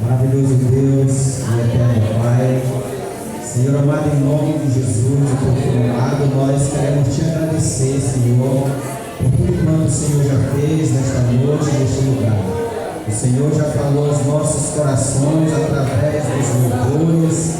Maravilhoso Deus e eterno Pai, Senhor amado, em nome de Jesus, o teu amado, nós queremos te agradecer, Senhor, por tudo quanto o Senhor já fez nesta noite, neste lugar. O Senhor já falou aos nossos corações através dos louvores,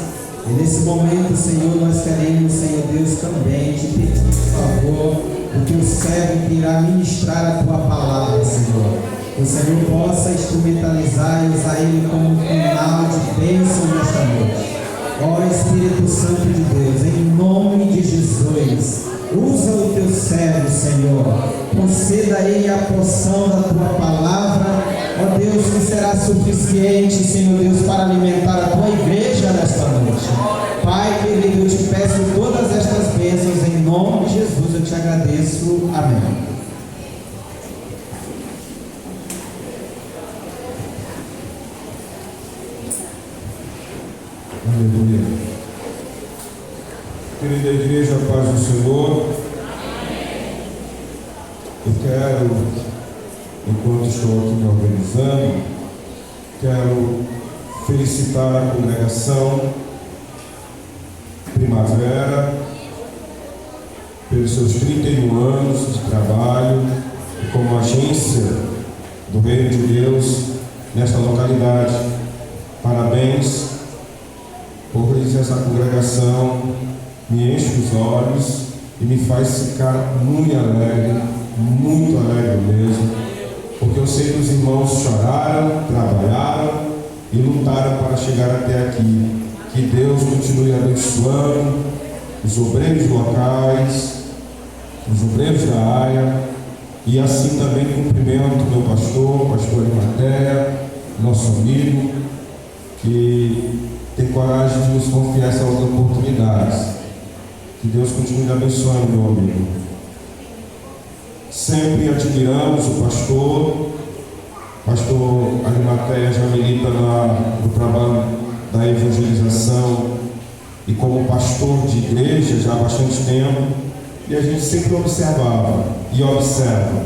e nesse momento, Senhor, nós queremos, Senhor Deus, também te pedir, por favor, o teu servo que irá ministrar a tua palavra, Senhor. Que o Senhor possa instrumentalizar e usar ele como um canal de bênção nesta noite. Ó Espírito Santo de Deus, em nome de Jesus, usa o teu servo, Senhor. Conceda a ele a porção da tua palavra, ó Deus, que será suficiente, Senhor Deus, para alimentar a tua igreja nesta noite. Pai querido, eu te peço todas estas bênçãos em nome de Jesus, eu te agradeço. Amém. Aleluia. Querida igreja, a paz do Senhor. Eu quero, enquanto estou aqui me organizando, quero felicitar a congregação Primavera pelos seus 31 anos de trabalho como agência do Reino de Deus nesta localidade. Parabéns. Pois essa congregação me enche os olhos e me faz ficar muito alegre mesmo, porque eu sei que os irmãos choraram, trabalharam e lutaram para chegar até aqui. Que Deus continue abençoando os obreiros locais, os obreiros da área, e assim também cumprimento meu pastor Arimateia, nosso amigo, que tem coragem de nos confiar essas oportunidades. Que Deus continue abençoando, meu amigo. Sempre admiramos o pastor Arimateia já milita no trabalho da evangelização e como pastor de igreja já há bastante tempo, e a gente sempre observava e observa.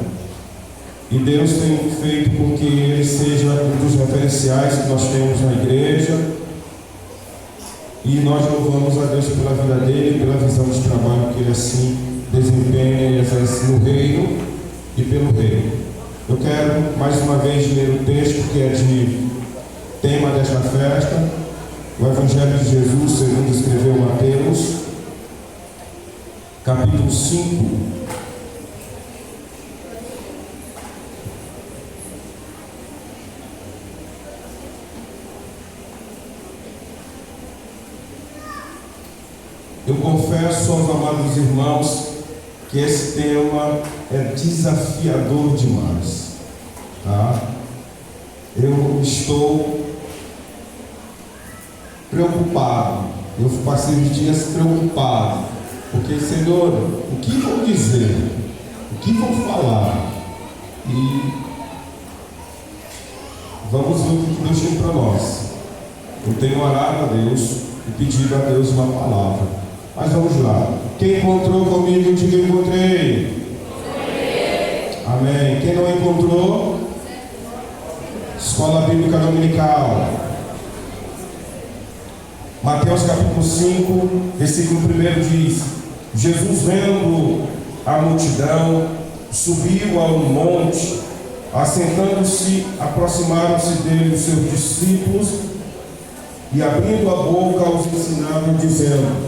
E Deus tem feito com que ele seja um dos referenciais que nós temos na igreja. E nós louvamos a Deus pela vida dele, pela visão de trabalho que ele assim desempenha e exerce no reino e pelo reino. Eu quero mais uma vez ler o texto que é de tema desta festa, o Evangelho de Jesus segundo escreveu Mateus, capítulo 5. Eu confesso aos amados irmãos que esse tema é desafiador demais, tá? Eu estou preocupado, eu passei os dias preocupado, porque, Senhor, o que vou dizer? O que vou falar? E vamos ver o que Deus tem para nós. Eu tenho orado a Deus e pedido a Deus uma palavra. Mas vamos lá. Quem encontrou comigo, diga encontrei. Amém. Quem não encontrou? Escola Bíblica Dominical. Mateus capítulo 5, versículo 1 diz: Jesus, vendo a multidão, subiu a um monte, assentando-se, aproximaram-se dele os seus discípulos, e abrindo a boca os ensinavam, dizendo: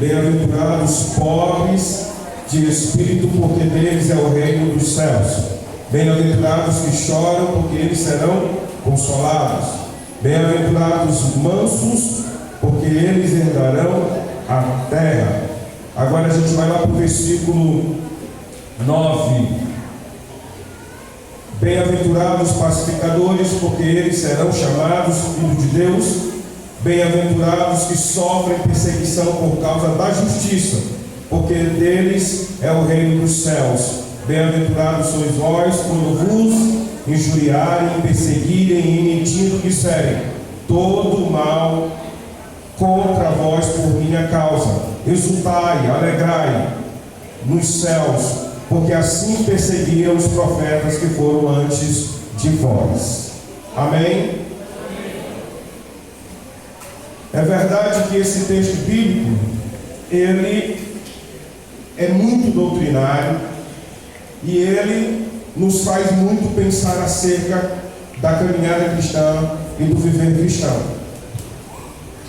bem-aventurados pobres de espírito, porque deles é o reino dos céus. Bem-aventurados que choram, porque eles serão consolados. Bem-aventurados mansos, porque eles herdarão a terra. Agora a gente vai lá para o versículo 9. Bem-aventurados pacificadores, porque eles serão chamados filhos de Deus. Bem-aventurados que sofrem perseguição por causa da justiça, porque deles é o reino dos céus. Bem-aventurados sois vós quando vos injuriarem, perseguirem e mentindo disserem todo mal contra vós por minha causa. Exultai, alegrai nos céus, porque assim perseguiram os profetas que foram antes de vós. Amém? É verdade que esse texto bíblico, ele é muito doutrinário e ele nos faz muito pensar acerca da caminhada cristã e do viver cristão.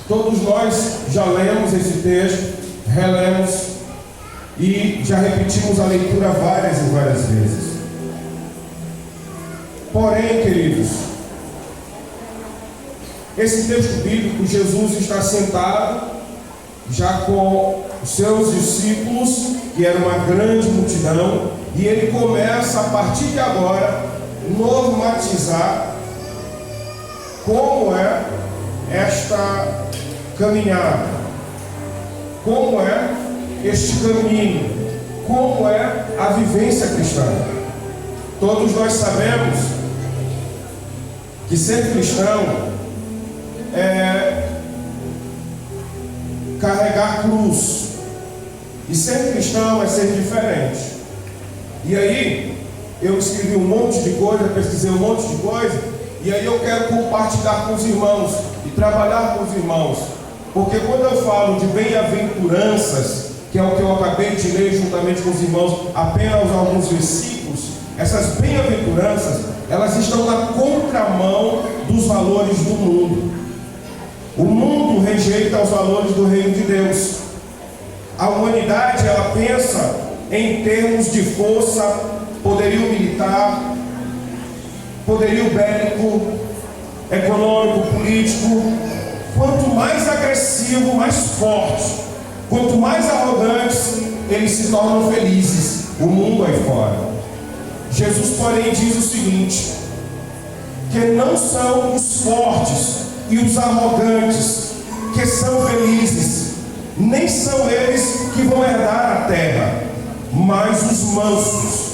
Todos nós já lemos esse texto, relemos e já repetimos a leitura várias e várias vezes. Porém, queridos, esse texto bíblico, Jesus está sentado já com os seus discípulos, que era uma grande multidão, e ele começa a partir de agora normatizar como é esta caminhada, como é este caminho, como é a vivência cristã. Todos nós sabemos que ser cristão é carregar cruz, e ser cristão é ser diferente. E aí eu escrevi um monte de coisa, pesquisei um monte de coisa, e aí eu quero compartilhar com os irmãos e trabalhar com os irmãos, porque quando eu falo de bem-aventuranças, que é o que eu acabei de ler juntamente com os irmãos, apenas alguns versículos, essas bem-aventuranças, elas estão na contramão dos valores do mundo. O mundo rejeita os valores do reino de Deus. A humanidade, ela pensa em termos de força, poderio militar, poderio bélico, econômico, político. Quanto mais agressivo, mais forte, quanto mais arrogantes, eles se tornam felizes. O mundo aí fora. Jesus, porém, diz o seguinte: que não são os fortes e os arrogantes que são felizes, nem são eles que vão herdar a terra, mas os mansos.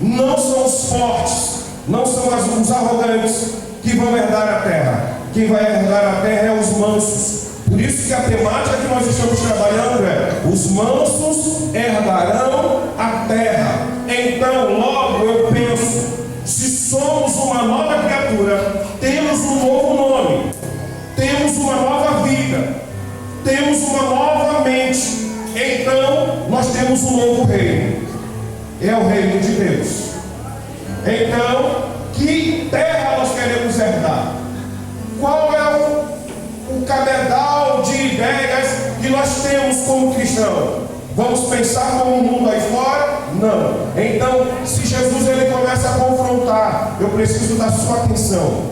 Não são os fortes, não são os arrogantes que vão herdar a terra. Quem vai herdar a terra é os mansos. Por isso que a temática que nós estamos trabalhando é: os mansos herdarão a terra. Então, logo eu penso, se somos uma nova criatura, temos um novo nome, temos uma nova vida, temos uma nova mente, então nós temos um novo reino. É o reino de Deus. Então, que terra nós queremos herdar? Qual é o cabedal de ideias que nós temos como cristão? Vamos pensar como o mundo aí fora? Não. Então, se Jesus ele começa a confrontar, eu preciso da sua atenção.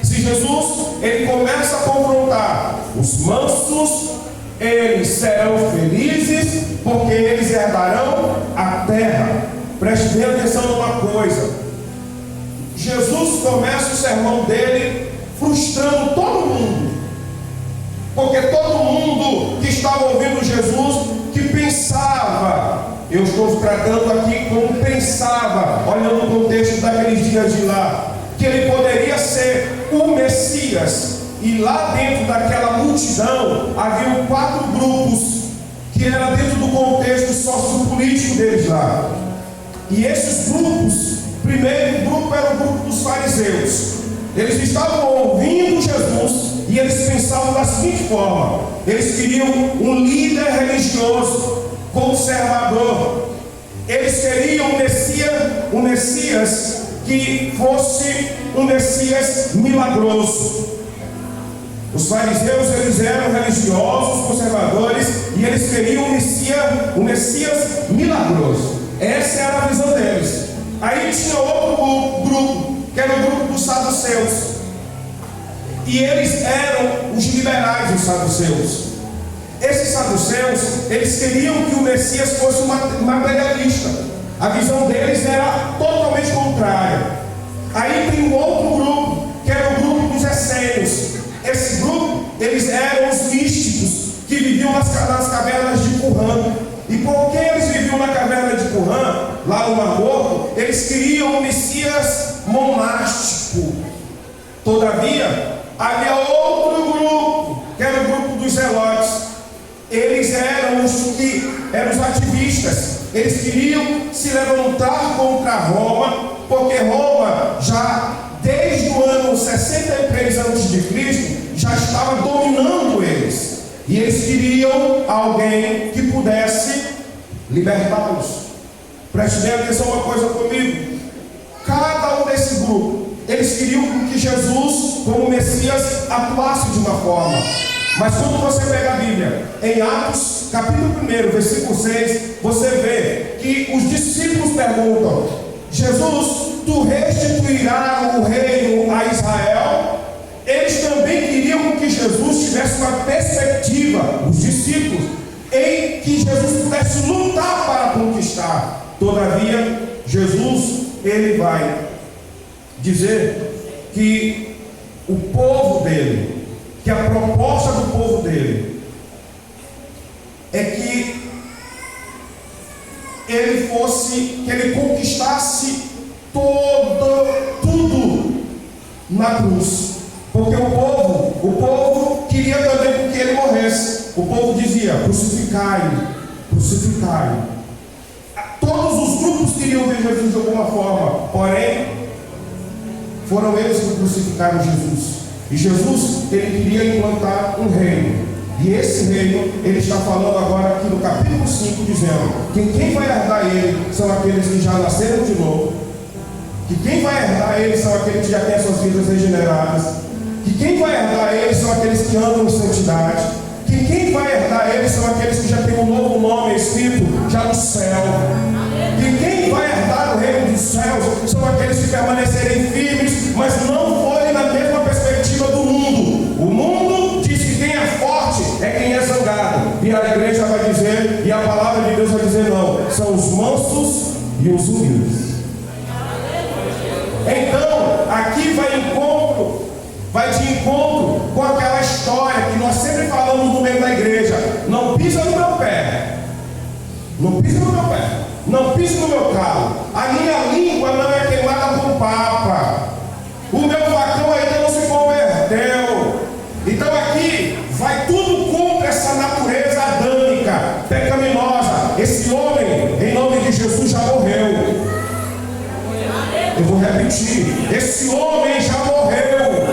Se Jesus ele começa a confrontar, os mansos, eles serão felizes, porque eles herdarão a terra. Preste bem atenção numa coisa. Jesus começa o sermão dele frustrando todo mundo, porque todo mundo que estava ouvindo Jesus, que pensava, eu estou tratando aqui como pensava, olhando o contexto daqueles dias de lá, que ele poderia ser o Messias. E lá dentro daquela multidão haviam 4 grupos, que era dentro do contexto sociopolítico deles lá. E esses grupos, primeiro grupo era o grupo dos fariseus. Eles estavam ouvindo Jesus e eles pensavam da seguinte forma: eles queriam um líder religioso, conservador. Eles queriam um Messias que fosse um Messias milagroso. Os fariseus, eles eram religiosos, conservadores, e eles queriam um Messias milagroso. Essa era a visão deles. Aí tinha outro grupo, que era o grupo dos saduceus. E eles eram os liberais, os saduceus. Esses saduceus, eles queriam que o Messias fosse materialista. A visão deles era totalmente contrária. Aí tem um outro grupo, que era o grupo dos essênios. Esse grupo, eles eram os místicos, que viviam nas cavernas de Qumran. E porque eles viviam na caverna de Qumran, lá no Mar Morto, eles queriam um Messias monástico. Todavia, havia outro grupo, que era o grupo dos zelotes. Eles eram os ativistas. Eles queriam se levantar contra Roma, porque Roma já desde o ano 63 a.C., já estava dominando eles. E eles queriam alguém que pudesse libertá-los. Preste bem atenção uma coisa comigo. Cada um desse grupo, eles queriam que Jesus, como Messias, atuasse de uma forma. Mas quando você pega a Bíblia, em Atos, capítulo 1, versículo 6, você vê que os discípulos perguntam: Jesus, tu restituirás o reino a Israel? Eles também queriam que Jesus tivesse uma perspectiva, os discípulos, em que Jesus pudesse lutar para conquistar. Todavia, Jesus, ele vai dizer que o povo dele, que a proposta do povo dele é que ele conquistasse tudo na cruz. Porque o povo queria também que ele morresse. O povo dizia: crucificai-o, crucificai-o. Todos os grupos queriam ver Jesus de alguma forma, porém, foram eles que crucificaram Jesus. E Jesus, ele queria implantar um reino. E esse reino, ele está falando agora aqui no capítulo 5, dizendo que quem vai herdar ele são aqueles que já nasceram de novo, que quem vai herdar ele são aqueles que já têm as suas vidas regeneradas, que quem vai herdar ele são aqueles que andam em santidade, que quem vai herdar ele são aqueles que já têm um novo nome escrito já no céu, que quem vai herdar o reino dos céus são aqueles que permanecerem firmes, mas não forem na mesma perspectiva do mundo. O mundo diz que quem é forte é quem é zangado, e a igreja vai dizer, e a palavra de Deus vai dizer: não, são os mansos e os humildes. Então, aqui vai de encontro com aquela história que nós sempre falamos no meio da igreja: não pisa no meu pé, não pisa no meu pé, não pisa no meu carro, a minha língua não é queimada com papa, o meu facão ainda não se converteu. Então aqui vai tudo contra essa natureza adâmica, pecaminosa. Esse homem, em nome de Jesus, já morreu. Eu vou repetir: esse homem já morreu.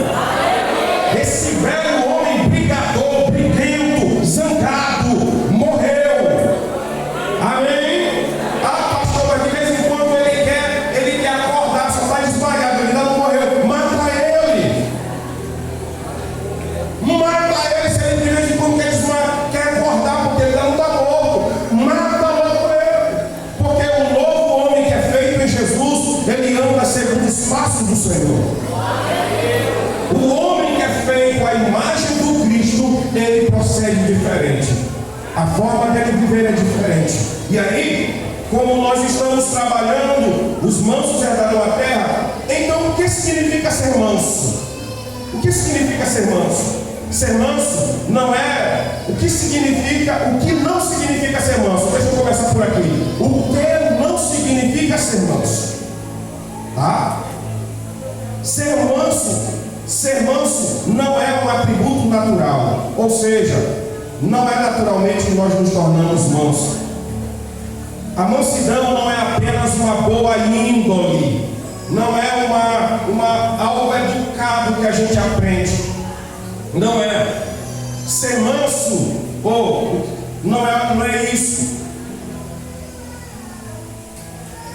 Esse velho homem brigador, briguento, zangado, morreu. Amém? Ah, pastor, mas de vez em quando ele quer acordar, só está desmaiado, ele ainda não morreu. Mata ele. Mata ele, se ele de vez em quando quer acordar, porque ele ainda não está morto. Mata logo ele. Porque o novo homem que é feito em Jesus, ele anda segundo os passos do Senhor. O homem que é feito à imagem do Cristo, ele procede diferente. A forma dele viver é diferente. E aí, como nós estamos trabalhando, os mansos herdarão a terra. Então, o que significa ser manso? O que significa ser manso? Ser manso não é o que não significa ser manso. Deixa eu começar por aqui. O que não significa ser manso? Tá? Ser manso não é um atributo natural, ou seja, não é naturalmente que nós nos tornamos mansos. A mansidão não é apenas uma boa índole, não é algo educado que a gente aprende, não é. Ser manso, não é isso.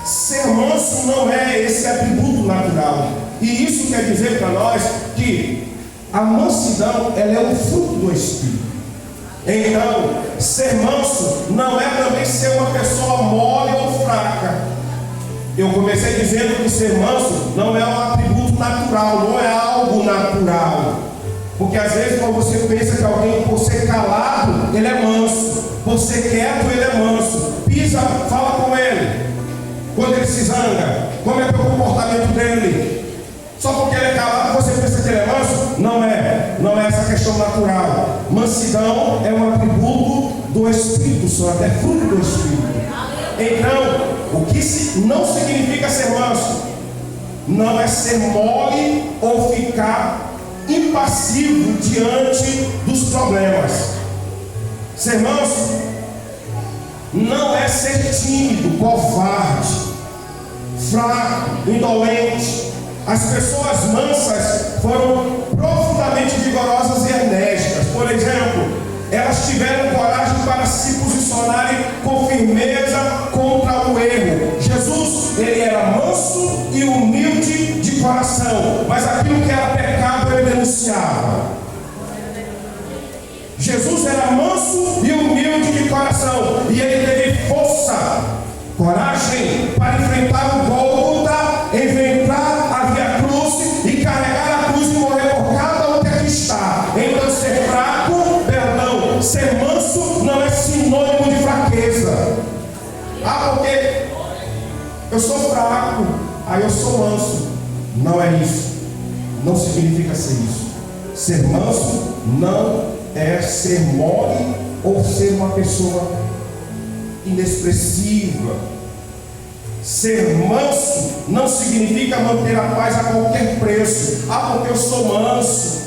Ser manso não é esse atributo natural. E isso quer dizer para nós que a mansidão, ela é um fruto do Espírito. Então, ser manso não é também ser uma pessoa mole ou fraca. Eu comecei dizendo que ser manso não é um atributo natural, não é algo natural. Porque às vezes quando você pensa que alguém, por ser calado, ele é manso, por ser quieto, ele é manso. Pisa, fala com ele. Quando ele se zanga, como é que é o comportamento dele? Só porque ele é calado, você pensa que ele é manso? Não é essa questão natural. Mansidão é um atributo do Espírito Santo, é fruto do Espírito. Então, o que não significa ser manso, não é ser mole ou ficar impassivo diante dos problemas. Ser manso não é ser tímido, covarde, fraco, indolente. As pessoas mansas foram profundamente vigorosas e enérgicas. Por exemplo, elas tiveram coragem para se posicionarem com firmeza contra o erro. Jesus, ele era manso e humilde de coração, mas aquilo que era pecado ele denunciava. Jesus era manso e humilde de coração, e ele teve força, coragem para enfrentar o Gólgota, enfrentar a Via Cruz e carregar a cruz e morrer por cada um que aqui está. Então ser fraco, perdão, ser manso não é sinônimo de fraqueza. Porque eu sou fraco, aí eu sou manso. Não é isso. Não significa ser isso. Ser manso não é ser mole ou ser uma pessoa inexpressiva. Ser manso não significa manter a paz a qualquer preço. Porque eu sou manso,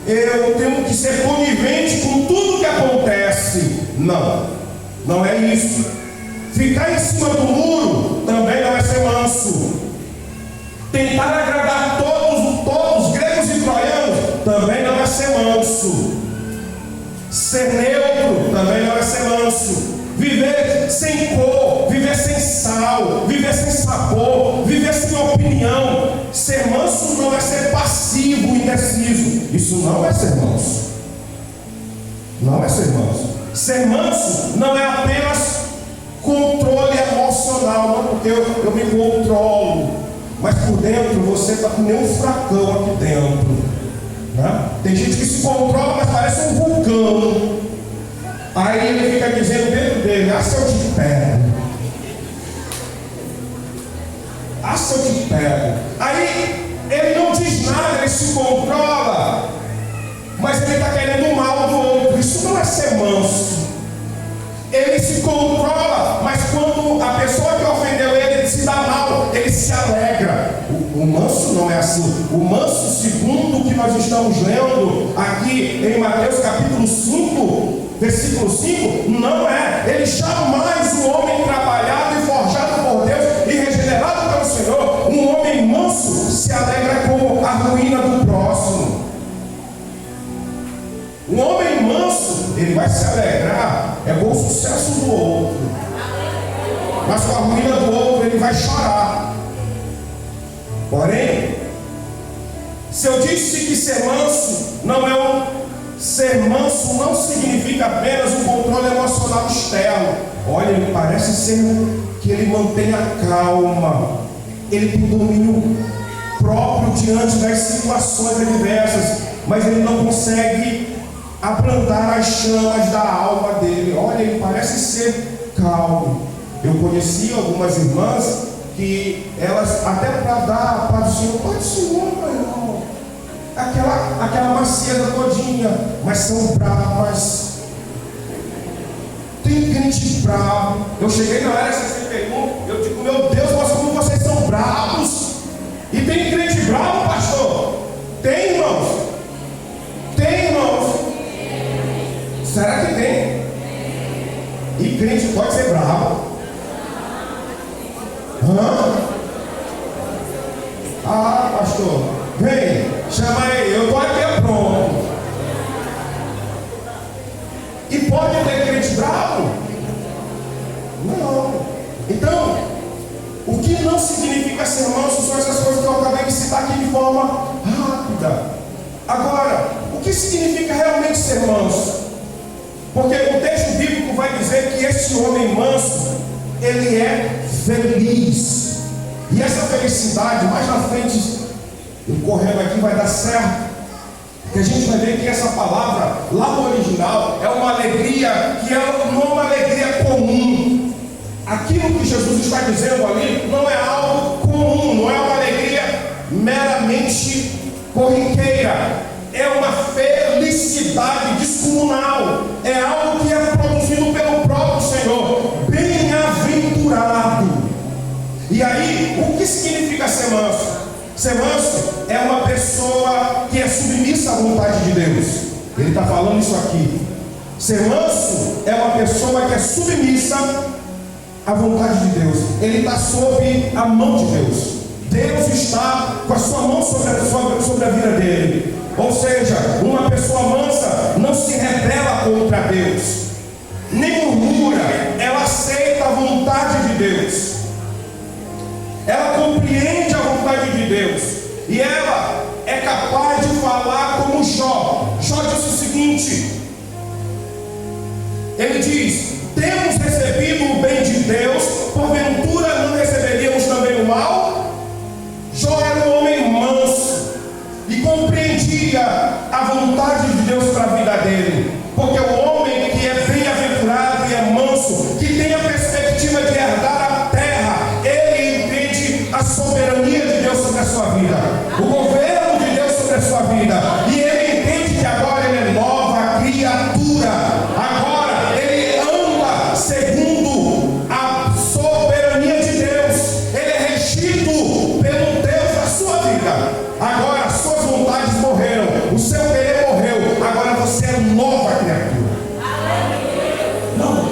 eu tenho que ser conivente com tudo que acontece. Não é isso. Ficar em cima do muro também não é ser manso. Tentar agradar todos, gregos e troianos, também não é ser manso. Ser neutro também não é ser manso. Viver sem cor, viver sem sal, viver sem sabor, viver sem opinião. Ser manso não é ser passivo, indeciso. Isso não é ser manso. Não é ser manso. Ser manso não é apenas controle emocional, não, porque eu me controlo, mas por dentro você está com nenhum furacão aqui dentro, né? Tem gente que se controla, mas parece um vulcão. Aí ele fica dizendo dentro dele: se eu te pego, se eu te pego. Aí ele não diz nada, ele se controla, mas ele está querendo o mal do outro. Isso não é ser manso. Ele se controla, mas quando a pessoa que ofendeu ele se dá mal, ele se alegra. O manso não é assim. O manso, segundo o que nós estamos lendo aqui em Mateus capítulo 5, versículo 5, não é. Ele jamais um homem trabalhado e forjado por Deus e regenerado pelo Senhor, um homem manso se alegra com a ruína do próximo. Um homem manso, ele vai se alegrar com o sucesso do outro, mas com a ruína do outro ele vai chorar. Porém, se eu disse que ser manso ser manso não significa apenas um controle emocional externo. Olha, ele parece ser que ele mantém a calma, ele tem domínio próprio diante das situações adversas, mas ele não consegue abrandar as chamas da alma dele. Olha, ele parece ser calmo. Eu conheci algumas irmãs que elas, até para dar a paz do Senhor, paz do Senhor, meu irmão, aquela macieza todinha, mas são bravas. Tem crente bravo. Eu cheguei na área 61, eu digo: meu Deus, mas como vocês são bravos? E tem crente bravo, pastor? Tem, irmãos? Tem, irmãos? Será que tem? E crente pode ser bravo? Pastor, vem, chama ele, eu estou aqui pronto. E pode ter crente bravo? Não. Então, o que não significa ser manso são essas coisas que eu acabei de citar aqui de forma rápida. Agora, o que significa realmente ser manso? Porque o texto bíblico vai dizer que esse homem manso, ele é feliz. E essa felicidade, mais na frente, eu correndo aqui, vai dar certo. Porque a gente vai ver que essa palavra, lá no original, é uma alegria que não é uma alegria comum. Aquilo que Jesus está dizendo ali não é algo comum, não é uma alegria meramente corriqueira. É uma felicidade descomunal. É algo que é produzido pelo próprio Senhor. Bem-aventurado. E aí, o que significa ser manso? Ser manso é uma pessoa que é submissa à vontade de Deus. Ele está falando isso aqui. Ser manso é uma pessoa que é submissa à vontade de Deus. Ele está sob a mão de Deus. Deus está com a sua mão sobre a vida dele. Ou seja, uma pessoa mansa não se rebela contra Deus, nem murmura, ela aceita a vontade de Deus, ela compreende a vontade de Deus, e ela é capaz de falar como Jó. Jó disse o seguinte, ele diz: temos recebido o bem de Deus, porventura não receberíamos também o mal? Jó era um homem manso e compreendia a vontade de Deus para a vida dele, porque o homem que é bem-aventurado e é manso, que tem a perspectiva de herdar a terra, ele entende a soberania de Deus sobre a sua vida, o governo de Deus sobre a sua vida, e ele entende que agora ele é nova criatura, agora ele anda segundo a soberania de Deus, ele é regido pelo Deus da sua vida. Agora as suas vontades morreram, o seu querer morreu, agora você é nova criatura. Não.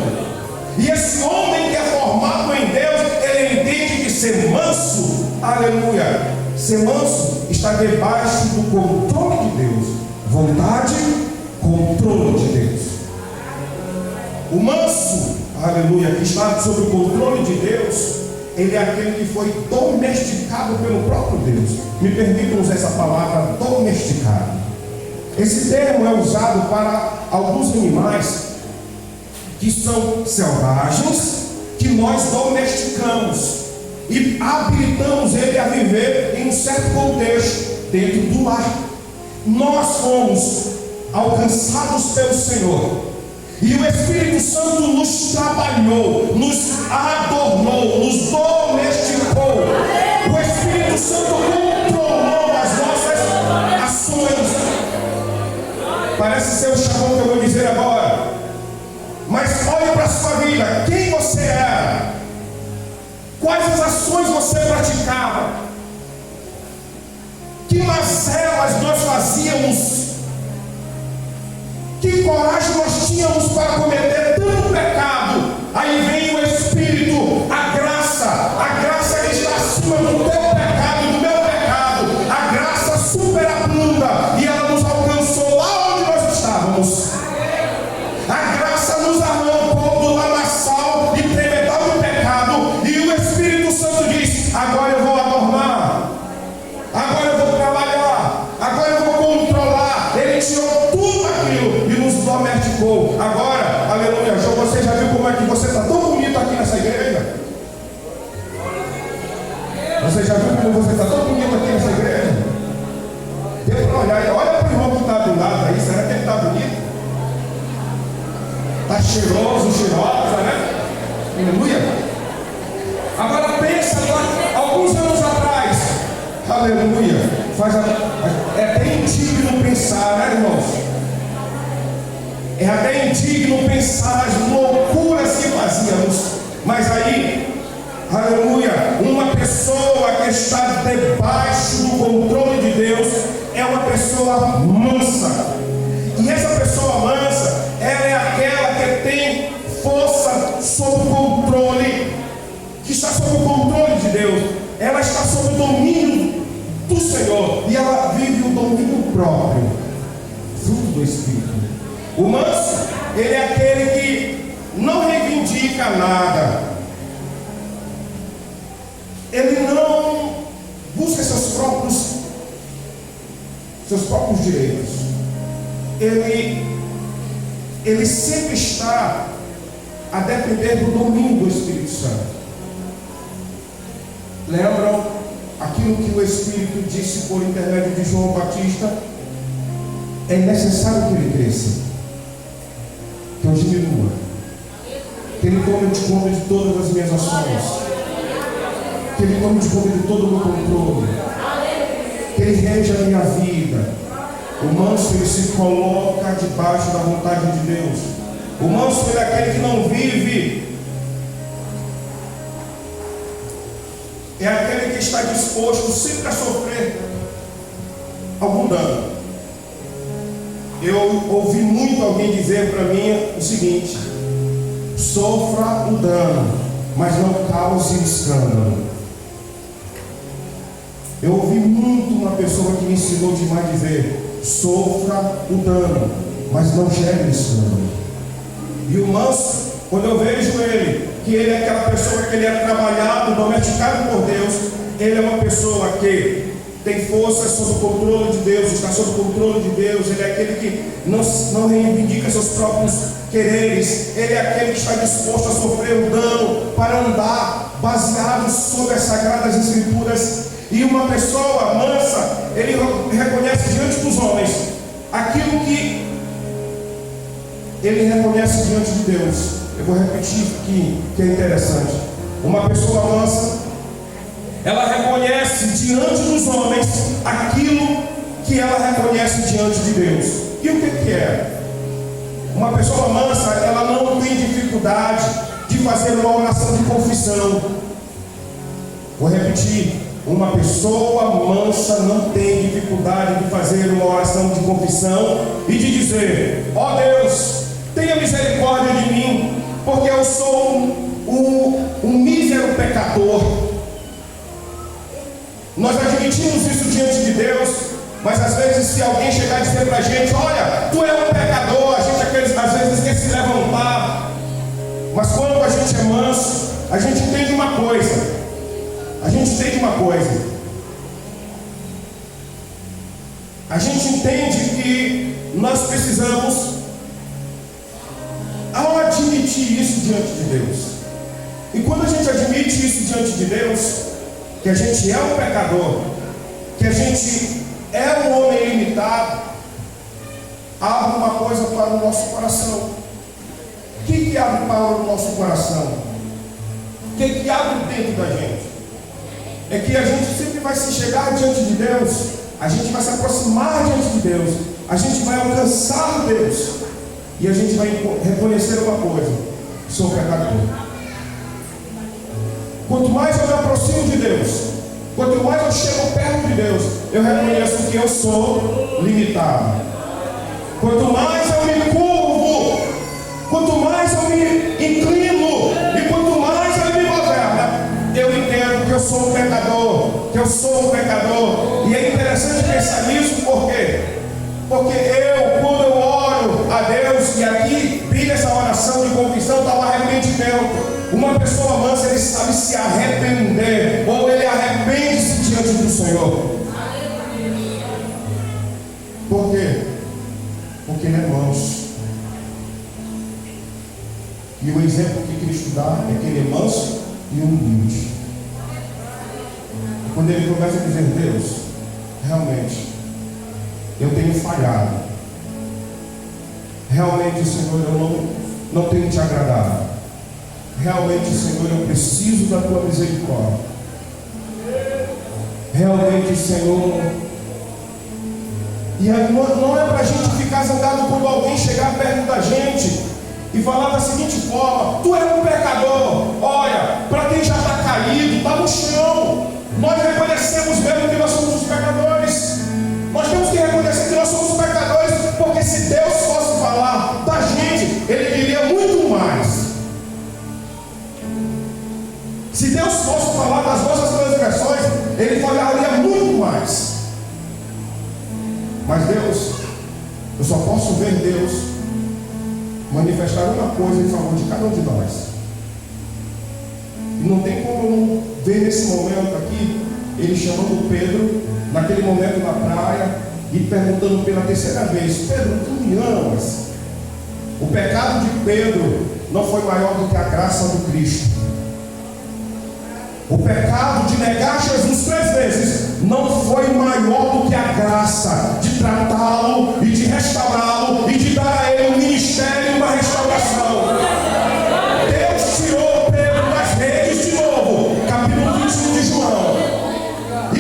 E esse homem que é formado em Deus, ele entende que ser manso, aleluia, ser manso está debaixo do controle de Deus. Vontade, controle de Deus. O manso, aleluia, que está sob o controle de Deus, ele é aquele que foi domesticado pelo próprio Deus. Me permitam usar essa palavra, domesticado. Esse termo é usado para alguns animais que são selvagens, que nós domesticamos e habilitamos ele a viver em um certo contexto, dentro do lar. Nós fomos alcançados pelo Senhor, e o Espírito Santo nos trabalhou, nos adornou, nos domesticou. O Espírito Santo controlou as nossas ações. Parece ser o chavão que eu vou dizer agora, mas olhe para a sua vida. Quem você era? Quais as ações você praticava? Que mazelas nós fazíamos? Que coragem nós tínhamos para cometer tanto pecado? Aí vem o Espírito, a graça que está acima do teu pecado e do meu pecado. A graça superabunda e ela nos alcançou lá onde nós estávamos. A graça nos arrancou do lamaçal e tremedal do pecado, e o Espírito Santo diz: agora eu vou adornar, agora eu vou trabalhar, agora eu vou controlar. Ele tirou tudo aquilo e nos domesticou. Agora, aleluia, João, você já viu como é que você está tão bonito aqui nessa igreja? Você já viu como você está tão bonito aqui nessa igreja? Deu para olhar, olha para o irmão que está do lado aí, será que ele está bonito? Está cheiroso, cheirosa, né? Aleluia. Agora pensa lá, alguns anos atrás, aleluia, é até indigno pensar, né, irmãos? É até indigno pensar as loucuras que fazíamos, mas aí, aleluia, uma pessoa que está debaixo do controle de Deus é uma pessoa mansa. E essa pessoa mansa, ela é aquela que tem força sob o controle, que está sob o controle de Deus. Ela está sob o domínio do Senhor, e ela vive o domínio próprio, fruto do Espírito. O manso, ele é aquele que não reivindica nada, ele não busca seus próprios direitos. Ele sempre está a depender do domínio do Espírito Santo. Lembram aquilo que o Espírito disse por intermédio de João Batista? É necessário que ele cresça, que eu diminua, que ele tome de conta de todas as minhas ações, que ele tome de conta de todo o meu controle, que ele rege a minha vida. O manso, ele se coloca debaixo da vontade de Deus. O manso, ele é aquele que não vive, é aquele que está disposto sempre a sofrer algum dano. Eu ouvi muito alguém dizer para mim o seguinte: sofra o dano, mas não cause escândalo. Eu ouvi muito uma pessoa que me ensinou demais dizer: sofra o dano, mas não gere esse dano. E o manso, quando eu vejo ele, que ele é aquela pessoa que ele é trabalhado, domesticado por Deus, ele é uma pessoa que tem força sob o controle de Deus, está sob o controle de Deus. Ele é aquele que não reivindica seus próprios quereres. Ele é aquele que está disposto a sofrer o dano para andar baseado sobre as Sagradas Escrituras. E uma pessoa mansa, ele reconhece diante dos homens aquilo que ele reconhece diante de Deus. Eu vou repetir aqui, que é interessante. Uma pessoa mansa, ela reconhece diante dos homens aquilo que ela reconhece diante de Deus. E o que é? Uma pessoa mansa, ela não tem dificuldade de fazer uma oração de confissão. Vou repetir. Uma pessoa mansa não tem dificuldade de fazer uma oração de confissão e de dizer: ó Deus, tenha misericórdia de mim, porque eu sou um mísero pecador. Nós admitimos isso diante de Deus, mas às vezes se alguém chegar e dizer para a gente: olha, tu é um pecador, a gente às vezes quer se levantar. Mas quando a gente é manso, a gente entende uma coisa. A gente entende uma coisa. A gente entende que nós precisamos, ao admitir isso diante de Deus, e quando a gente admite isso diante de Deus, que a gente é um pecador, que a gente é um homem limitado, abre uma coisa para o nosso coração. O que abre para o nosso coração? O que abre dentro da gente? É que a gente sempre vai se chegar diante de Deus, a gente vai se aproximar diante de Deus, a gente vai alcançar Deus, e a gente vai reconhecer uma coisa: sou pecador. Quanto mais eu me aproximo de Deus, quanto mais eu chego perto de Deus, eu reconheço que eu sou limitado. Quanto mais eu me curvo, quanto mais eu me inclino, e quanto mais ele me governa, eu entendo que eu sou um pecador, que eu sou um pecador. E é interessante pensar nisso, por quê? Porque quando eu oro a Deus, e aqui brilha essa oração de confissão, está o arrependimento. Uma pessoa mansa, ele sabe se arrepender, ou ele arrepende-se diante do Senhor. Por quê? Porque ele é manso. E o exemplo que Cristo dá é que ele é manso e humilde. Quando ele começa a dizer: Deus, realmente eu tenho falhado, realmente, Senhor, eu não tenho te agradado, realmente, Senhor, eu preciso da tua misericórdia, realmente, Senhor. E não é para a gente ficar zangado quando alguém chegar perto da gente e falar da seguinte forma: tu é um pecador. Olha, para quem já está caído, está no chão, nós reconhecemos mesmo que nós somos os pecadores. Nós temos que reconhecer que nós somos os pecadores, porque se Deus fosse falar da gente, Ele diria muito mais. Se Deus fosse falar das nossas transgressões, Ele falaria muito mais. Mas Deus, eu só posso ver Deus manifestar uma coisa em favor de cada um de nós. E não tem como não ver nesse momento aqui, ele chamando Pedro, naquele momento na praia, e perguntando pela terceira vez: Pedro, tu me amas? O pecado de Pedro não foi maior do que a graça do Cristo. O pecado de negar Jesus 3 vezes não foi maior do que a graça de tratá-lo e de restaurá-lo e de dar a ele um ministério e uma restauração. Deus tirou Pedro das redes de novo, capítulo 21 de João, e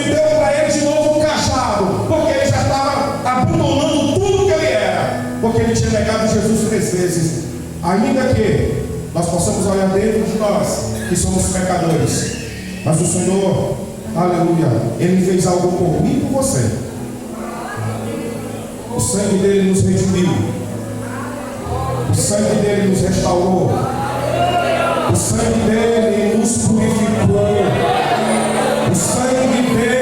deu para ele de novo um cajado, porque ele já estava abandonando tudo que ele era, porque ele tinha negado Jesus 3 vezes. Ainda que nós possamos olhar dentro de nós, que somos pecadores, mas o Senhor, aleluia, Ele fez algo por mim e por você. O sangue dele nos redimiu, o sangue dele nos restaurou, o sangue dele nos purificou, o sangue dele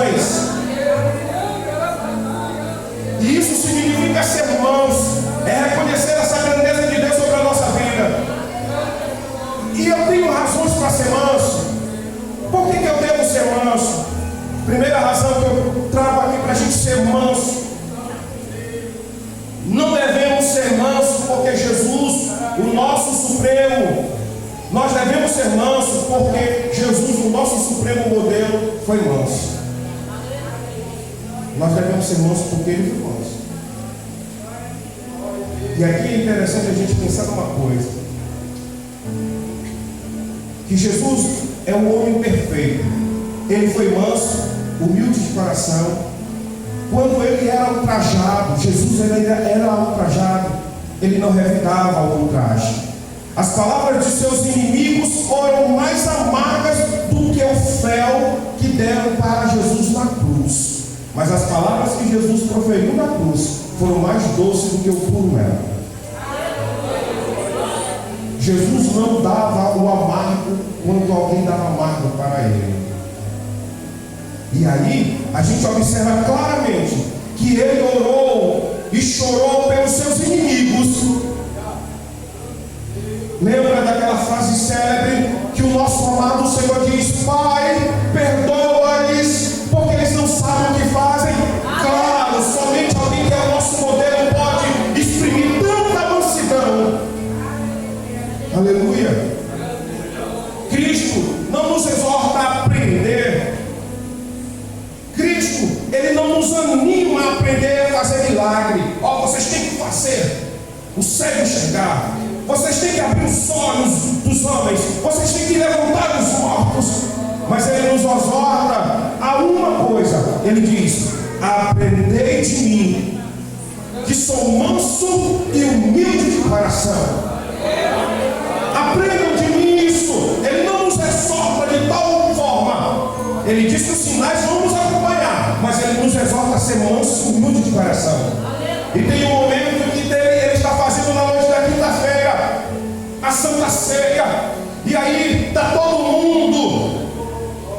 provações. E isso significa ser manso, é reconhecer essa grandeza de Deus sobre a nossa vida. E eu tenho razões para ser manso. Por que eu devo ser manso? Primeira razão que eu trago aqui para a gente ser manso. Não devemos ser mansos porque Jesus, o nosso Supremo, nós devemos ser mansos porque Jesus, o nosso Supremo modelo, foi manso. Nós devemos ser mansos porque Ele foi manso. E aqui é interessante a gente pensar numa coisa: que Jesus é o homem perfeito. Ele foi manso, humilde de coração. Quando ele era ultrajado, Jesus ainda era ultrajado, ele não revidava o ultraje. As palavras de seus inimigos foram mais amargas do que o fel que deram para Jesus na cruz. Mas as palavras que Jesus proferiu na cruz foram mais doces do que o puro mel. Jesus não dava o amargo quando alguém dava amargo para ele. E aí a gente observa claramente que ele orou e chorou pelos seus inimigos. Lembra daquela frase célebre que o nosso amado Senhor diz: Pai, perdoa-lhes, porque eles não sabem o que fazem. Claro, somente alguém que é o nosso modelo pode exprimir tanta mansidão. Aleluia. Cristo não nos exorta a aprender. Cristo, Ele não nos anima a aprender a fazer milagre. Vocês têm que fazer o cego enxergar. Vocês têm que abrir os olhos dos homens. Vocês têm que levantar os mortos. Mas Ele nos exorta a uma coisa. Ele diz: aprendei de mim, que sou manso e humilde de coração. Aprendam de mim isso. Ele não nos exorta de tal forma. Ele diz que os sinais vão nos acompanhar, mas Ele nos exorta a ser manso e humilde de coração. E tem um momento que Ele está fazendo na noite da quinta-feira a Santa Ceia. E aí está todo mundo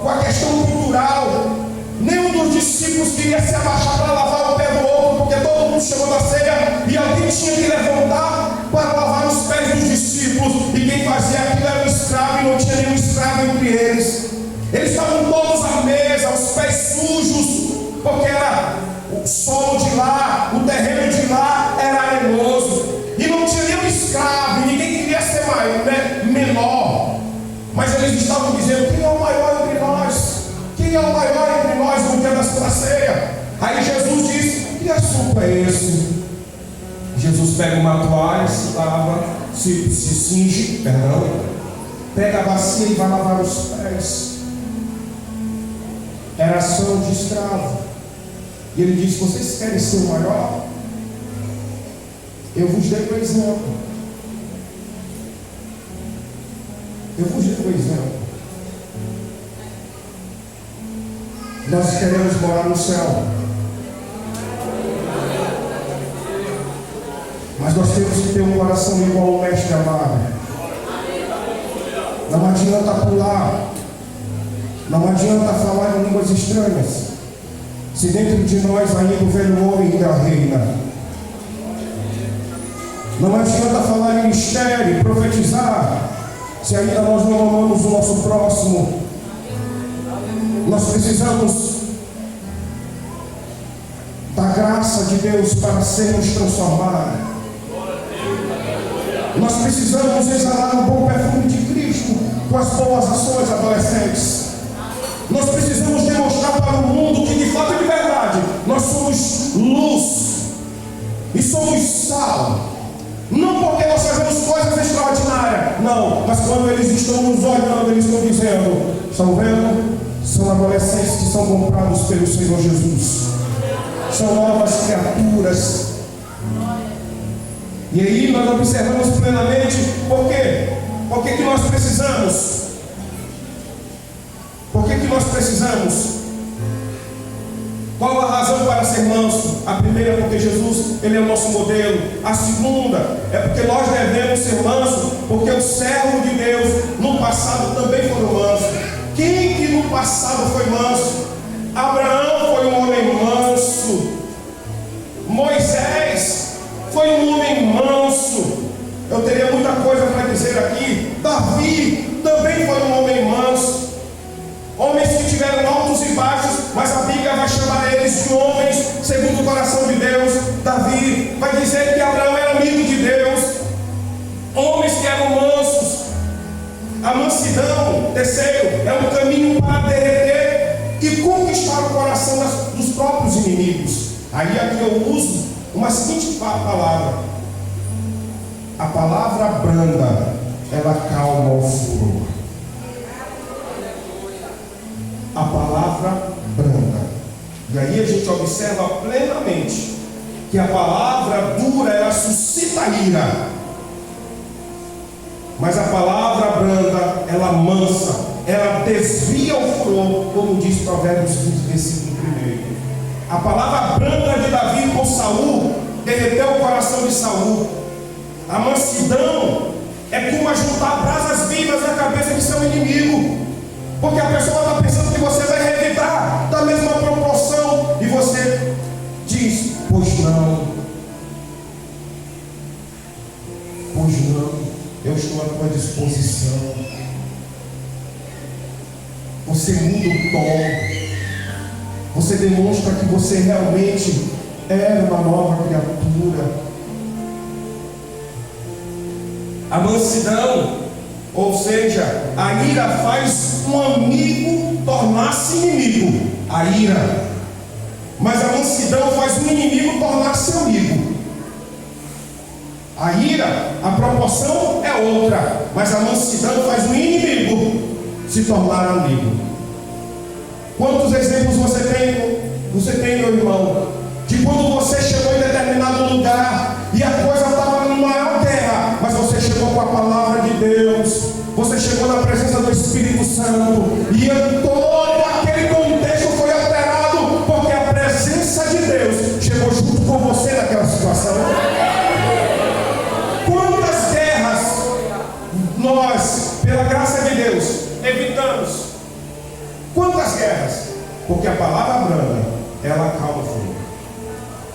com a questão cultural. Nenhum dos discípulos queria se abaixar para lavar o pé do outro, porque todo mundo chegou na ceia e alguém tinha que levantar para lavar os pés dos discípulos. E quem fazia aquilo era um escravo, e não tinha nenhum escravo entre eles. Eles estavam todos à mesa, os pés sujos, porque era o solo de lá, o terreno de lá era arenoso, e não tinha nenhum escravo, e ninguém queria ser menor. Mas eles estavam dizendo: quem é o maior entre nós? Quem é o maior entre nós no dia da Santa Ceia? Aí Jesus diz: que assunto é esse? Jesus pega uma toalha, se lava, se cinge, pega a bacia e vai lavar os pés. Era ação de escravo. E ele diz: vocês querem ser o maior? Eu vos dei o exemplo. Eu vos dei o exemplo. Nós queremos morar no céu, mas nós temos que ter um coração igual ao mestre amado. Não adianta pular, não adianta falar em línguas estranhas, se dentro de nós ainda o velho homem ainda reina. Não adianta falar em mistério, profetizar, se ainda nós não amamos o nosso próximo. Nós precisamos da graça de Deus para sermos transformados. Nós precisamos exalar o bom perfume de Cristo com as boas ações, adolescentes. Nós precisamos demonstrar para o mundo que, de fato e de verdade, nós somos luz e somos sal. Não porque nós fazemos coisas extraordinárias, não, mas quando eles estão nos olhando, eles estão dizendo: estão vendo? São adolescentes que são comprados pelo Senhor Jesus. São novas criaturas. E aí nós observamos plenamente por quê? Por que nós precisamos? Por que nós precisamos? Qual a razão para ser manso? A primeira, porque Jesus, Ele é o nosso modelo. A segunda, é porque nós devemos ser mansos, porque o servo de Deus no passado também foram mansos. Quem que no passado foi manso? Abraão foi um homem manso. Moisés foi um homem manso. Eu teria muita coisa para dizer aqui. Davi também foi um homem manso. Homens que tiveram altos e baixos, mas a Bíblia vai chamar eles de homens segundo o coração de Deus. Davi vai dizer que Abraão era amigo de Deus. Homens que eram mansos. A mansidão, terceiro, é um caminho para derreter e conquistar o coração dos próprios inimigos. Aí aqui eu uso uma seguinte palavra. A palavra branda, ela calma o furor. A palavra branda. E aí a gente observa plenamente que a palavra dura, ela suscita ira. Mas a palavra branda, ela mansa, ela desvia o furor, como diz Provérbios 20, versículo 1. A palavra branda de Davi com Saul derreteu o coração de Saul. A mansidão é como ajuntar brasas vivas na cabeça de seu inimigo. Porque a pessoa está pensando que você vai revidar da mesma proporção. E você diz, pois não, eu estou à tua disposição. Você muda o tom. Você demonstra que você realmente é uma nova criatura. A mansidão, ou seja, a ira faz um amigo tornar-se inimigo. A ira. Mas a mansidão faz um inimigo tornar-se amigo. A ira, a proporção é outra, mas a mansidão faz um inimigo se tornar amigo. Quantos exemplos você tem, meu irmão, de quando você chegou em determinado lugar e a coisa estava numa maior guerra, mas você chegou com a palavra de Deus, você chegou na presença do Espírito Santo, e todo aquele contexto foi alterado, porque a presença de Deus chegou junto com você naquela situação. Quantas guerras nós, pela graça de Deus, evitamos? Quantas guerras? Porque a palavra branda, ela acalma o fogo.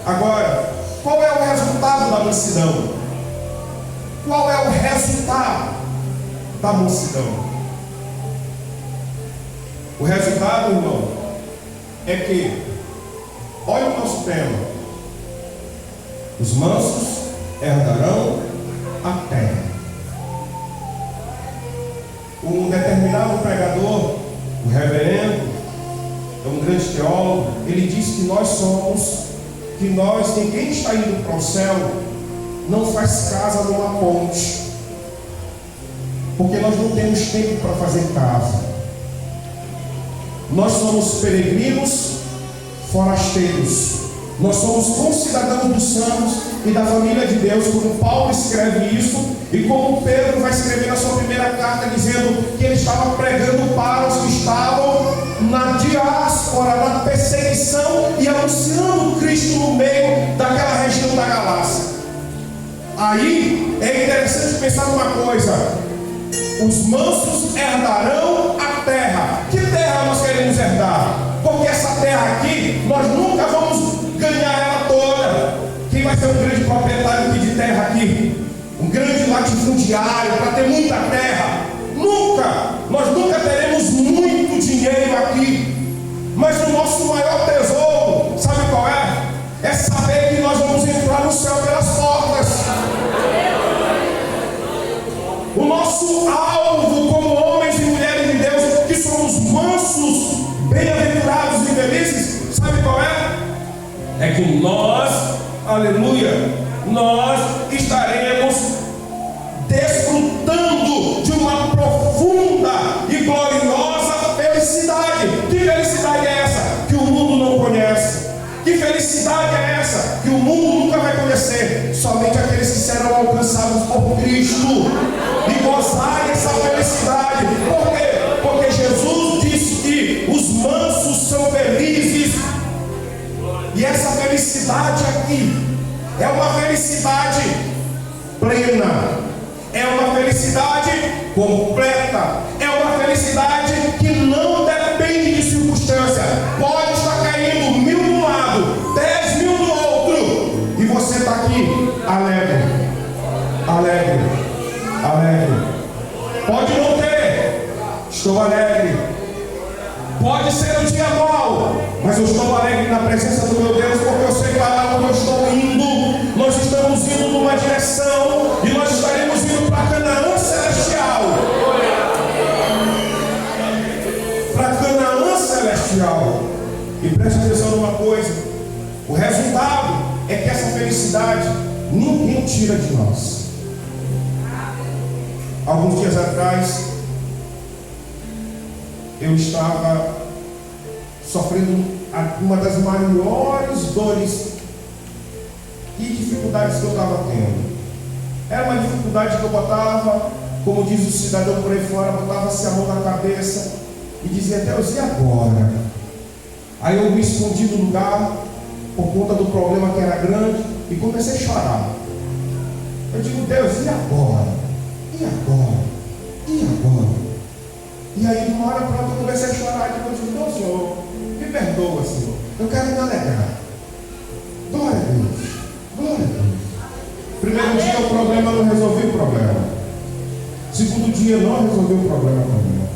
Agora, qual é o resultado da mansidão? Qual é o resultado da mansidão? O resultado, irmão, é que, olha o nosso tema: os mansos herdarão a terra. Um determinado pregador, o reverendo, é um grande teólogo, ele disse que ninguém está indo para o céu, não faz casa numa ponte, porque nós não temos tempo para fazer casa. Nós somos peregrinos, forasteiros. Nós somos concidadãos dos santos e da família de Deus, como Paulo escreve isso, e como Pedro vai escrever na sua primeira carta, dizendo que ele estava pregando para os que estavam na diáspora, na perseguição, e anunciando Cristo no meio daquela região da Galácia. Aí é interessante pensar numa coisa: os mansos herdarão a terra. Que terra nós queremos herdar? Porque essa terra aqui, nós nunca vamos ganhar ela toda. Quem vai ser um grande proprietário aqui de terra aqui? Um grande latifundiário para ter muita terra? Nunca! Nós nunca teremos muito dinheiro aqui. Mas o nosso maior tesouro, sabe qual é? É saber que nós vamos entrar no céu pelas portas. O nosso alvo como homens e mulheres de Deus, que somos mansos, bem-aventurados e felizes, sabe qual é? É que nós, aleluia, nós estaremos desfrutando de uma profunda e gloriosa felicidade. Que felicidade é essa? Que o mundo não conhece. Que felicidade é essa? Que o mundo nunca vai conhecer. Somente aqueles que serão alcançados por Cristo e gozarem dessa felicidade. Por quê? Porque Jesus disse que os mansos são felizes. E essa felicidade aqui é uma felicidade plena, é uma felicidade completa, é uma felicidade que não depende de circunstância. Pode Mas eu estou alegre na presença do meu Deus, porque eu sei para onde eu estou indo. Nós estamos indo numa direção e nós estaremos indo para Canaã celestial. Para Canaã celestial. E preste atenção numa coisa: o resultado é que essa felicidade ninguém tira de nós. Alguns dias atrás, eu estava sofrendo uma das maiores dores e dificuldades que eu estava tendo. Era uma dificuldade que eu botava, como diz o cidadão por aí fora, botava-se a mão na cabeça e dizia: Deus, e agora? Aí eu me escondi no lugar por conta do problema que era grande e comecei a chorar. Eu digo: Deus, e agora? E agora? E agora? E aí, de uma hora para outra, eu comecei a chorar. E eu digo: não, Senhor, me perdoa, Senhor. Eu quero me alegrar. Glória a Deus. Glória a Deus. Primeiro dia, o problema não resolveu o problema. Segundo dia, não resolveu o problema também.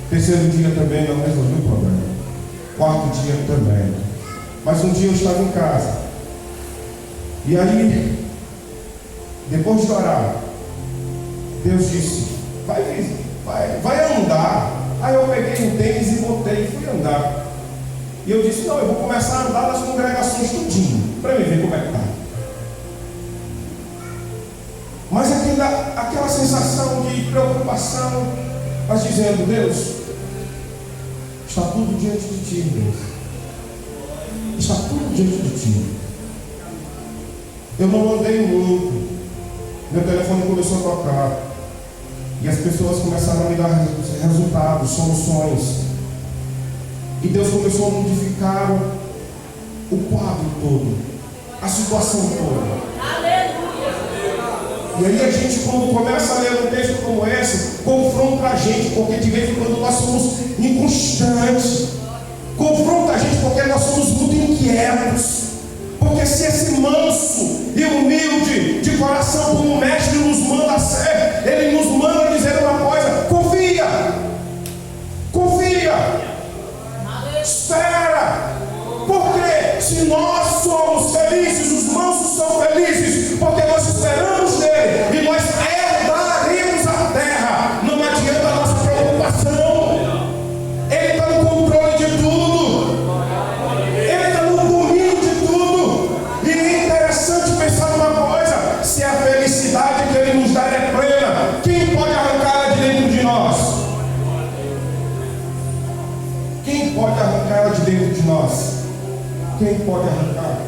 Terceiro dia também não resolveu o problema. Quarto dia também. Mas um dia eu estava em casa. E aí, depois de orar, Deus disse: vai andar. Aí eu peguei um tênis e botei e fui andar. E eu disse: não, eu vou começar a andar nas congregações tudinho, para me ver como é que está. Mas aquela sensação de preocupação, mas dizendo: Deus, está tudo diante de ti, Deus. Está tudo diante de ti. Eu não andei muito. Meu telefone começou a tocar. E as pessoas começaram a me dar resultados, soluções. E Deus começou a modificar o quadro todo, a situação toda. E aí a gente, quando começa a ler um texto como esse, confronta a gente, porque de vez em quando nós somos inconstantes. Confronta a gente porque nós somos muito inquietos. Porque se esse manso e humilde de coração, como o mestre nos manda ser, ele nos manda dizer uma coisa: confia, espera. Porque se nós somos felizes, os mansos são felizes, porque nós esperamos nele e nós herdaremos a terra. Não adianta a nossa preocupação. Ele está no controle de tudo. Ele está no domínio de tudo. E é interessante pensar numa coisa: se a felicidade que ele nos dá é plena, quem pode arrancá-la de dentro de nós? Quem pode arrancá-la de dentro de nós? Quem pode arrancar?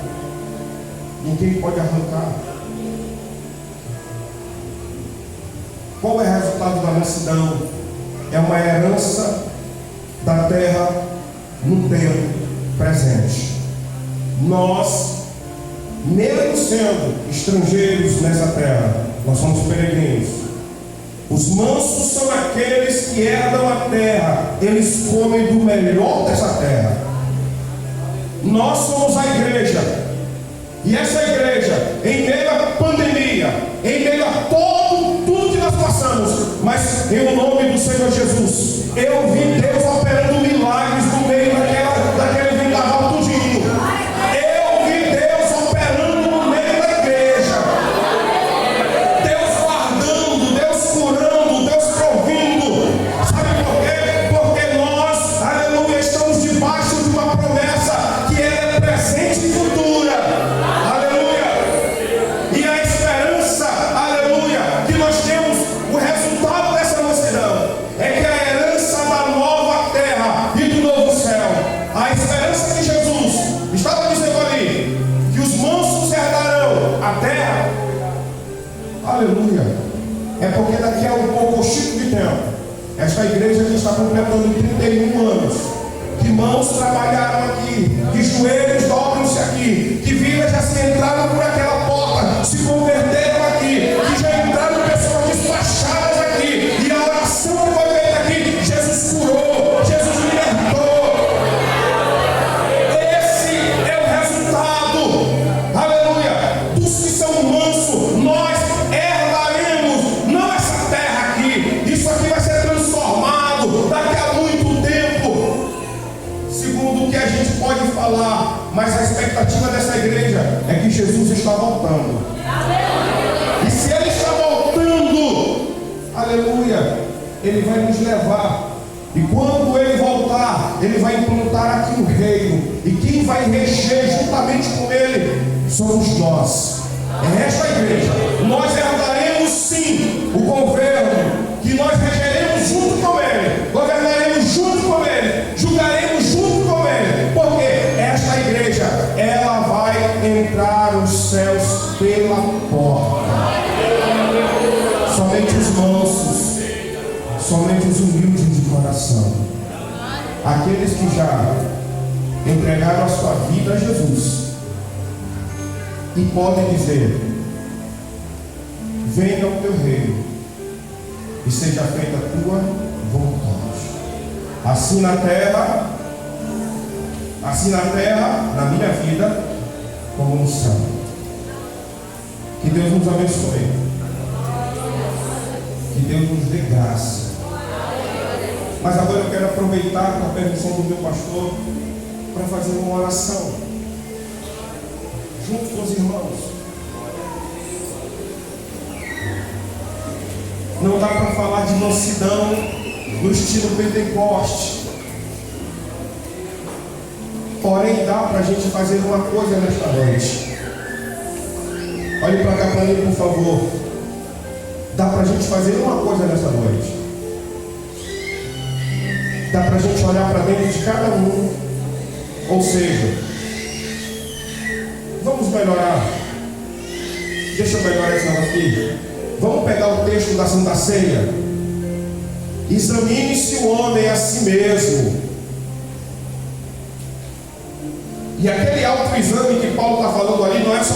Ninguém pode arrancar. Qual é o resultado da mansidão? É uma herança da terra no tempo presente. Nós, mesmo sendo estrangeiros nessa terra, nós somos peregrinos. Os mansos são aqueles que herdam a terra. Eles comem do melhor dessa terra. Nós somos a igreja. E essa igreja, em meio à pandemia, em meio a tudo que nós passamos, mas em nome do Senhor Jesus, eu vi Deus operando milagres no meio daquele vendaval tudinho. Eu vi Deus operando no meio da igreja. Deus guardando, Deus curando, Deus provindo. Sabe por quê? Porque nós, aleluia, estamos debaixo de uma promessa que é presente e futura. Aleluia. É porque daqui a um pouco de tempo, esta igreja que está completando 31 anos, que mãos trabalharam aqui, que joelhos dobram-se aqui, que vidas já se entraram por aquela porta, se converteram aqui, que já entraram pessoas despachadas aqui, e a oração que foi feita aqui, Jesus curou, Jesus libertou. Esse é o resultado, aleluia, dos que são mansos. Nós herdaremos, não essa terra aqui, isso aqui vai ser transformado daqui a muito tempo, segundo o que a gente pode fazer. lá, mas a expectativa dessa igreja é que Jesus está voltando. E se Ele está voltando, aleluia, Ele vai nos levar. E quando Ele voltar, Ele vai implantar aqui o reino. E quem vai reger juntamente com Ele somos nós. É esta igreja. Nós herdaremos sim o governo, que nós regeremos junto com Ele, governaremos junto com Ele, julgaremos junto com Ele. Porque esta igreja, ela vai entrar nos céus pela porta. Somente os mansos, somente os humildes de coração, aqueles que já entregaram a sua vida a Jesus e podem dizer: venha o teu reino e seja feita a tua vontade, assim na terra, na minha vida, como no céu. Que Deus nos abençoe, que Deus nos dê graça. Mas agora eu quero aproveitar, com a permissão do meu pastor, para fazer uma oração junto com os irmãos. Não dá para falar de mansidão no estilo Pentecoste, porém dá para a gente fazer uma coisa nesta noite. Olhe para cá para mim, por favor. Dá para a gente fazer uma coisa nesta noite. Dá para a gente olhar para dentro de cada um. Ou seja, vamos melhorar. Deixa eu melhorar esse negócio aqui. Vamos pegar o texto da Santa Ceia. Examine-se o homem a si mesmo. E aquele autoexame que Paulo está falando ali não é só